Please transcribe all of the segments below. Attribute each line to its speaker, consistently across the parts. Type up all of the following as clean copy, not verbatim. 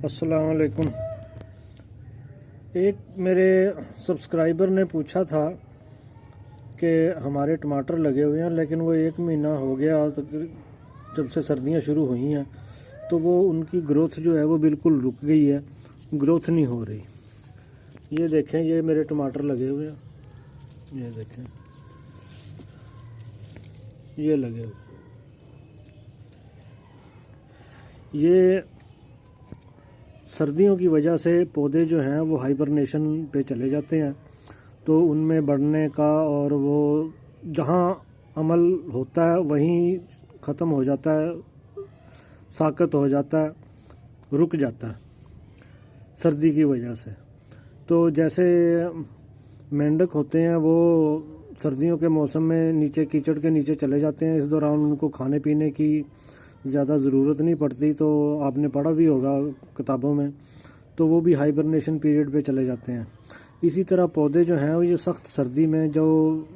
Speaker 1: अस्सलाम वालेकुम। एक मेरे सब्सक्राइबर ने पूछा था कि हमारे टमाटर लगे हुए हैं लेकिन वो 1 महीना हो गया जब से सर्दियां शुरू हुई हैं तो वो उनकी ग्रोथ जो है वो बिल्कुल रुक गई है, ग्रोथ नहीं हो रही। ये देखें, ये मेरे टमाटर लगे हुए हैं, ये देखें, ये लगे हुए। ये सर्दियों की वजह से पौधे जो हैं वो हाइबरनेशन पे चले जाते हैं, तो उनमें बढ़ने का और वो जहाँ अमल होता है वहीं ख़त्म हो जाता है, साकत हो जाता है, रुक जाता है सर्दी की वजह से। तो जैसे मेंढक होते हैं वो सर्दियों के मौसम में नीचे कीचड़ के नीचे चले जाते हैं, इस दौरान उनको खाने पीने की ज़्यादा ज़रूरत नहीं पड़ती, तो आपने पढ़ा भी होगा किताबों में, तो वो भी हाइबरनेशन पीरियड पे चले जाते हैं। इसी तरह पौधे जो हैं वो ये सख्त सर्दी में जो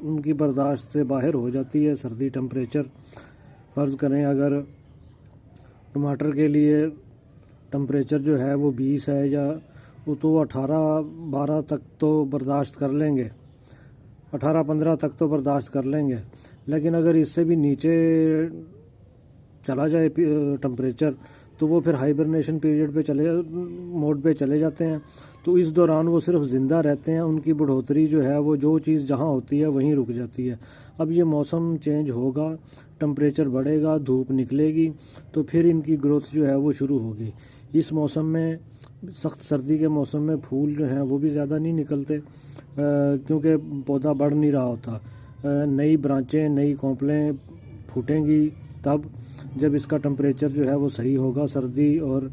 Speaker 1: उनकी बर्दाश्त से बाहर हो जाती है सर्दी टेम्परेचर, फ़र्ज़ करें अगर टमाटर के लिए टेम्परेचर जो है वो 20 है या वो तो 18-12 तक तो बर्दाश्त कर लेंगे, 18-15 तक तो बर्दाश्त कर लेंगे। लेकिन अगर इससे भी नीचे चला जाए टेम्परेचर तो वो फिर हाइबरनेशन पीरियड पे मोड पे चले जाते हैं। तो इस दौरान वो सिर्फ ज़िंदा रहते हैं, उनकी बढ़ोतरी जो है वो जो चीज़ जहाँ होती है वहीं रुक जाती है। अब ये मौसम चेंज होगा, टेम्परेचर बढ़ेगा, धूप निकलेगी, तो फिर इनकी ग्रोथ जो है वो शुरू होगी। इस मौसम में, सख्त सर्दी के मौसम में फूल जो हैं वो भी ज़्यादा नहीं निकलते क्योंकि पौधा बढ़ नहीं रहा होता। नई ब्रांचें, नई कॉम्पलें फूटेंगी तब जब इसका टेम्परेचर जो है वो सही होगा, सर्दी और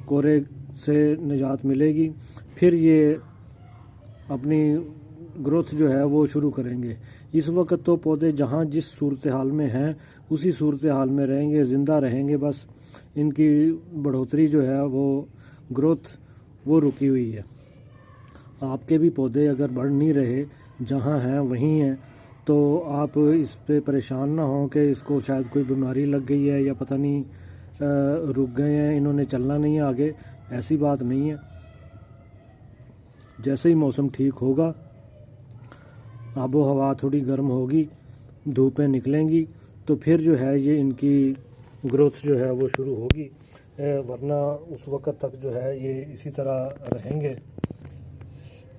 Speaker 1: कोरे से निजात मिलेगी, फिर ये अपनी ग्रोथ जो है वो शुरू करेंगे। इस वक्त तो पौधे जहाँ जिस सूरत हाल में हैं उसी सूरत हाल में रहेंगे, ज़िंदा रहेंगे, बस इनकी बढ़ोतरी जो है वो ग्रोथ वो रुकी हुई है। आपके भी पौधे अगर बढ़ नहीं रहे, जहाँ हैं वहीं हैं, तो आप इस पे परेशान ना हों कि इसको शायद कोई बीमारी लग गई है या पता नहीं रुक गए हैं, इन्होंने चलना नहीं है आगे। ऐसी बात नहीं है। जैसे ही मौसम ठीक होगा, आबो हवा थोड़ी गर्म होगी, धूपें निकलेंगी, तो फिर जो है ये इनकी ग्रोथ जो है वो शुरू होगी, वरना उस वक़्त तक जो है ये इसी तरह रहेंगे।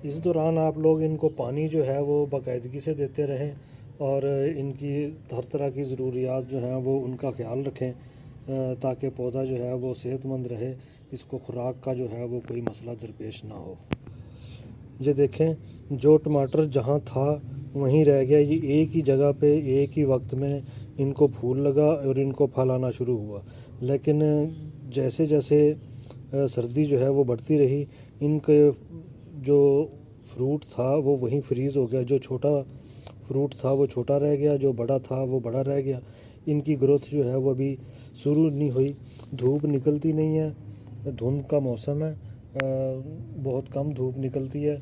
Speaker 1: इस दौरान आप लोग इनको पानी जो है वो बाकायदगी से देते रहें और इनकी हर तरह की ज़रूरियात जो हैं वो उनका ख्याल रखें ताकि पौधा जो है वो सेहतमंद रहे, इसको खुराक का जो है वो कोई मसला दरपेश ना हो। ये देखें, जो टमाटर जहाँ था वहीं रह गया, ये एक ही जगह पे एक ही वक्त में इनको फूल लगा और इनको फल आना शुरू हुआ। लेकिन जैसे जैसे सर्दी जो है वो बढ़ती रही, इनके जो फ्रूट था वो वहीं फ्रीज़ हो गया, जो छोटा फ्रूट था वो छोटा रह गया, जो बड़ा था वो बड़ा रह गया। इनकी ग्रोथ जो है वो अभी शुरू नहीं हुई। धूप निकलती नहीं है, धुंध का मौसम है, बहुत कम धूप निकलती है,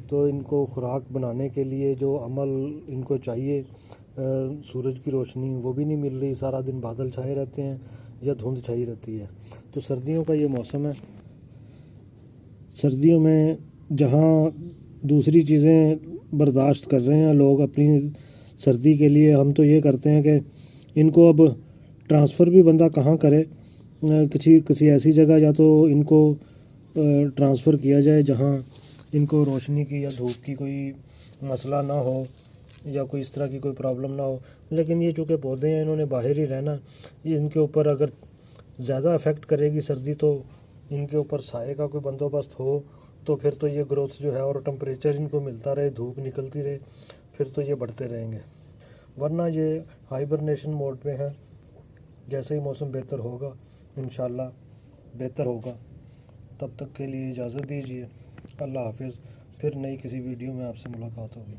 Speaker 1: तो इनको खुराक बनाने के लिए जो अमल इनको चाहिए, सूरज की रोशनी वो भी नहीं मिल रही, सारा दिन बादल छाए रहते हैं या धुंध छाई रहती है। तो सर्दियों का ये मौसम है। सर्दियों में जहाँ दूसरी चीज़ें बर्दाश्त कर रहे हैं लोग अपनी सर्दी के लिए, हम तो ये करते हैं कि इनको अब ट्रांसफ़र भी बंदा कहाँ करे, किसी ऐसी जगह या तो इनको ट्रांसफ़र किया जाए जहाँ इनको रोशनी की या धूप की कोई मसला ना हो या कोई इस तरह की कोई प्रॉब्लम ना हो। लेकिन ये चूँकि पौधे हैं, इन्होंने बाहर ही रहना, ये इनके ऊपर अगर ज़्यादा अफेक्ट करेगी सर्दी तो इनके ऊपर साए का कोई बंदोबस्त हो तो फिर तो ये ग्रोथ जो है और टेम्परेचर इनको मिलता रहे, धूप निकलती रहे, फिर तो ये बढ़ते रहेंगे। वरना ये हाइबरनेशन मोड पे हैं। जैसे ही मौसम बेहतर होगा इंशाल्लाह बेहतर होगा। तब तक के लिए इजाज़त दीजिए। अल्लाह हाफिज़। फिर नई किसी वीडियो में आपसे मुलाकात होगी।